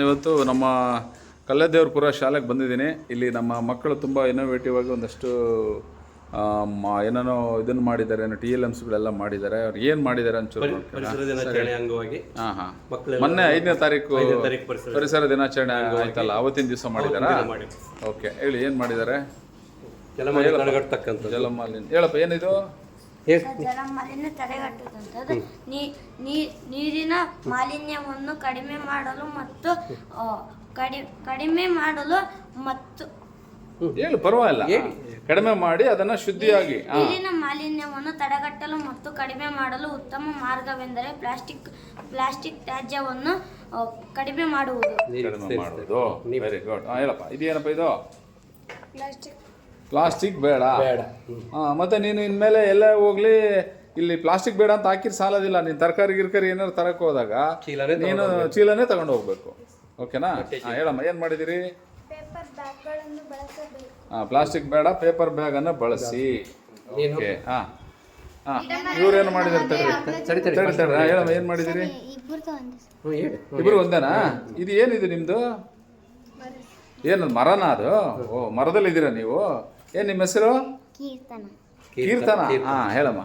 ಇವತ್ತು ನಮ್ಮ ಕಲ್ಲೇದೇವ್ರಪುರ ಶಾಲೆಗೆ ಬಂದಿದ್ದೀನಿ. ಇಲ್ಲಿ ನಮ್ಮ ಮಕ್ಕಳು ತುಂಬ ಇನ್ನೋವೇಟಿವ್ ಆಗಿ ಒಂದಷ್ಟು ಏನೇನೋ ಇದನ್ನು ಮಾಡಿದ್ದಾರೆ, TLMsಗಳೆಲ್ಲ ಮಾಡಿದ್ದಾರೆ. ಅವ್ರು ಏನು ಮಾಡಿದ್ದಾರೆ ಒಂಚೂರು ಅಂಗವಾಗಿ ಮೊನ್ನೆ 5ನೇ ತಾರೀಕು ಪರಿಸರ ದಿನಾಚರಣೆ ಆಯ್ತಲ್ಲ, ಅವತ್ತಿನ ದಿವಸ ಮಾಡಿದಾರಾ? ಓಕೆ, ಹೇಳಿ ಏನು ಮಾಡಿದ್ದಾರೆ? ಜಲಮಾಲಿನ್ಯ ಹೇಳಪ್ಪ, ಏನಿದು? ಜಲಮಾಲಿನ್ಯ ತಡೆಗಟ್ಟುವಂಥದ್ದು ನೀರಿನ ಮಾಲಿನ್ಯವನ್ನು ಕಡಿಮೆ ಮಾಡಲು ಮತ್ತು ಹೇಳು, ಪರವಾಗಿಲ್ಲ, ಕಡಿಮೆ ಮಾಡಿ ಅದನ್ನ ಶುದ್ಧಿಯಾಗಿ. ನೀರಿನ ಮಾಲಿನ್ಯವನ್ನು ತಡೆಗಟ್ಟಲು ಮತ್ತು ಕಡಿಮೆ ಮಾಡಲು ಉತ್ತಮ ಮಾರ್ಗವೆಂದರೆ ಪ್ಲಾಸ್ಟಿಕ್ ತ್ಯಾಜ್ಯವನ್ನು ಕಡಿಮೆ ಮಾಡುವುದು. Very good. ಹೇಳಪ್ಪ, ಇದೇನಪ್ಪ ಇದು? ಪ್ಲಾಸ್ಟಿಕ್ ಬೇಡ. ಮತ್ತೆ ನೀನು ಇನ್ಮೇಲೆ ಎಲ್ಲ ಹೋಗ್ಲಿ ಇಲ್ಲಿ ಪ್ಲಾಸ್ಟಿಕ್ ಬೇಡ ಅಂತ ಹಾಕಿರ್ ಸಾಲದಿಲ್ಲ. ನೀನು ತರಕಾರಿ ಗಿರ್ಕಾರಿ ಏನಾದ್ರು ತರಕ್ಕೆ ಹೋದಾಗ ನೀನು ಚೀಲನೇ ತಗೊಂಡು ಹೋಗ್ಬೇಕು. ಓಕೆನಾ? ಹೇಳಮ್ಮ, ಏನು ಮಾಡಿದಿರಿ? ಪ್ಲಾಸ್ಟಿಕ್ ಬೇಡ, ಪೇಪರ್ ಬ್ಯಾಗ್ ಅನ್ನು ಬಳಸಿ. ಓಕೆ. ಇವ್ರೇನು ಮಾಡಿದಿರ್ತಾರೆ? ಹೇಳಮ್ಮ, ಏನು ಮಾಡಿದಿರಿ? ಇಬ್ರು ಒಂದೇನಾ? ಇದು ಏನಿದೆ ನಿಮ್ದು? ಏನು ಮರನ ಅದು? ಓ, ಮರದಲ್ಲಿದ್ದೀರಾ ನೀವು? ಏನು ನಿಮ್ಮ ಹೆಸರು? ಕೀರ್ತನ. ಹೇಳಮ್ಮ.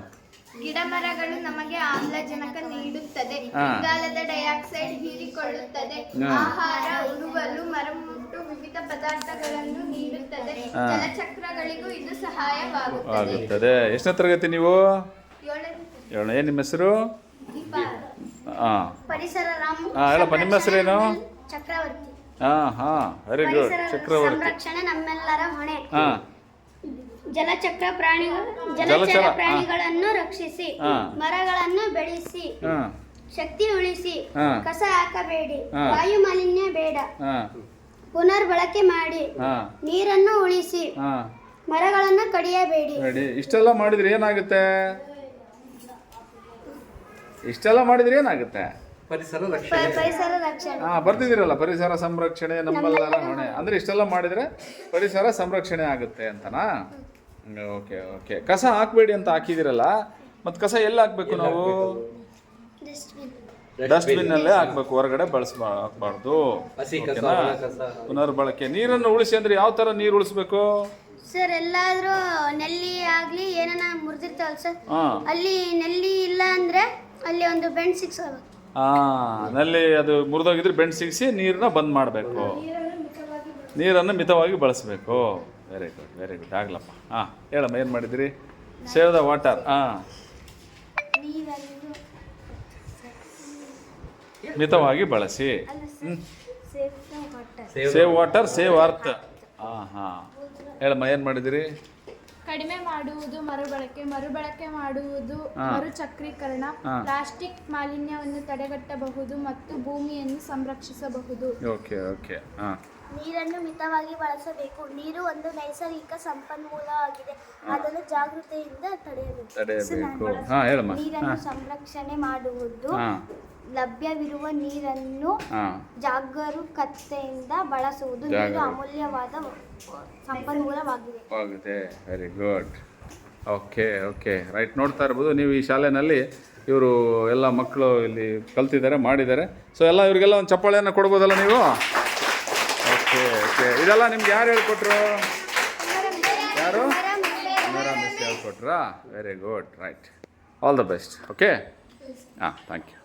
ಗಿಡ ಮರಗಳು ನಮಗೆ ಆಮ್ಲಜನಕ ನೀಡುತ್ತದೆ, ಇಂಗಾಲದ ಡೈಆಕ್ಸೈಡ್ ಹೀರಿಕೊಳ್ಳುತ್ತದೆ, ಆಹಾರ ಉರುವಲು ಮರಮುಟ್ಟು ವಿವಿಧ ಪದಾರ್ಥಗಳನ್ನು ನೀಡುತ್ತದೆ, ಜಲಚಕ್ರಗಳಿಗೂ ಇದು ಸಹಾಯವಾಗುತ್ತದೆ. ಎಷ್ಟನೇ ತರಗತಿ ನೀವು? 7ನೇ. ಏನು ನಿಮ್ಮ ಹೆಸರು? ಪರಿಸರ ಹೇಳಪ್ಪ, ನಿಮ್ಮ ಹೆಸರೇನು? ಚಕ್ರವರ್ತಿ. Very good. ಚಕ್ರವರ್ತಿ. ಸಂರಕ್ಷಣೆ ನಮ್ಮೆಲ್ಲರ ಹೊಣೆ. ಜಲಚರ ಪ್ರಾಣಿಗಳನ್ನು ರಕ್ಷಿಸಿ, ಮರಗಳನ್ನು ಬೆಳೆಸಿ, ಶಕ್ತಿ ಉಳಿಸಿ, ಕಸ ಹಾಕಬೇಡಿ, ವಾಯು ಮಾಲಿನ್ಯ ಬೇಡ, ಪುನರ್ಬಳಕೆ ಮಾಡಿ, ನೀರನ್ನು ಉಳಿಸಿ, ಮರಗಳನ್ನು ಕಡಿಯಬೇಡಿ. ಇಷ್ಟೆಲ್ಲ ಮಾಡಿದ್ರೆ ಏನಾಗುತ್ತೆ? ಪರಿಸರ ರಕ್ಷಣೆ. ಬರ್ತಿದ್ದೀರಲ್ಲ, ಪರಿಸರ ಸಂರಕ್ಷಣೆ ನಮ್ಮೆಲ್ಲರ ಹೊಣೆ ಅಂದ್ರೆ ಇಷ್ಟೆಲ್ಲ ಮಾಡಿದ್ರೆ ಪರಿಸರ ಸಂರಕ್ಷಣೆ ಆಗುತ್ತೆ ಅಂತನಾ? Okay okay. ಕಸ ಹಾಕ್ಬೇಡಿ ಅಂತ ಹಾಕಿದಿರಲ್ಲ, ಮತ್ತೆ ಕಸ ಎಲ್ಲ ಹಾಕ್ಬೇಕು ನಾವು? ಡಸ್ಟ್ಬಿನ್ ಅಲ್ಲೇ ಹಾಕ್ಬೇಕು, ಹೊರಗಡೆ ಹಾಕ್ಬಾರ್ದು. ಪುನರ್ಬಳಕೆ. ನೀರನ್ನು ಉಳಿಸಿ ಅಂದ್ರೆ ಯಾವ ತರ ನೀರು ಉಳಿಸ್ಬೇಕು ಸರ್? ಎಲ್ಲಾದ್ರೂ ನೆಲ್ಲಿ ಆಗ್ಲಿ ಏನನ್ನ ಮುರಿದಿರ್ತಾವಲ್ಲ ಸರ್, ಅಲ್ಲಿ ನೆಲ್ಲಿ ಇಲ್ಲ ಅಂದ್ರೆ ಅಲ್ಲಿ ಒಂದು ಬೆಂಡ್ ಸಿಕ್ಸಬೇಕು. ನಲ್ಲಿ ಅದು ಮುರಿದೋಗಿದ್ರೆ ಬೆಂಡ್ ಸಿಗಿಸಿ ನೀರನ್ನ ಬಂದ್ ಮಾಡಬೇಕು, ನೀರನ್ನು ಮಿತವಾಗಿ ಬಳಸಬೇಕು. Very good, very good. ಆಗ್ಲಪ್ಪ. ಹೇಳಮ್ಮ, ಏನು ಮಾಡಿದಿರಿ? Save the water. ಮಿತವಾಗಿ ಬಳಸಿ. Save water, save earth. ಹೇಳಮ್ಮ, ಏನು ಮಾಡಿದಿರಿ? ಕಡಿಮೆ ಮಾಡುವುದು ಮರುಬಳಕೆ ಮಾಡುವುದು, ಮರುಚಕ್ರೀಕರಣ, ಪ್ಲಾಸ್ಟಿಕ್ ಮಾಲಿನ್ಯವನ್ನು ತಡೆಗಟ್ಟಬಹುದು ಮತ್ತು ಭೂಮಿಯನ್ನು ಸಂರಕ್ಷಿಸಬಹುದು. Okay okay. ನೀರನ್ನು ಮಿತವಾಗಿ ಬಳಸಬೇಕು. ನೀರು ಒಂದು ನೈಸರ್ಗಿಕ ಸಂಪನ್ಮೂಲವಾಗಿದೆ, ಅದನ್ನು ಜಾಗೃತಿಯಿಂದ ತಡೆಯಬೇಕು. ನೀರನ್ನು ಸಂರಕ್ಷಣೆ ಮಾಡುವುದು, ಲಭ್ಯವಿರುವ ನೀರನ್ನು ಜಾಗರೂಕತೆಯಿಂದ ಬಳಸುವುದು. ನೀರು ಅಮೂಲ್ಯವಾದ ಸಂಪನ್ಮೂಲವಾಗಿದೆ. Very good. Okay okay, right. ನೋಡ್ತಾ ಇರ್ಬೋದು ನೀವು, ಈ ಶಾಲೆಯಲ್ಲಿ ಇವರು ಎಲ್ಲ ಮಕ್ಕಳು ಇಲ್ಲಿ ಕಲ್ತಿದ್ದಾರೆ, ಮಾಡಿದ್ದಾರೆ. ಸೊ ಎಲ್ಲ ಇವರಿಗೆಲ್ಲ ಒಂದು ಚಪ್ಪಾಳೆಯನ್ನು ಕೊಡ್ಬೋದಲ್ಲ ನೀವು? Okay okay. ಇದೆಲ್ಲ ನಿಮ್ಗೆ ಯಾರು ಹೇಳ್ಕೊಟ್ರು? ಯಾರು? ಮಿಸ್ ಹೇಳ್ಕೊಟ್ರಾ? Very good, right. All the best. Okay. Thank you.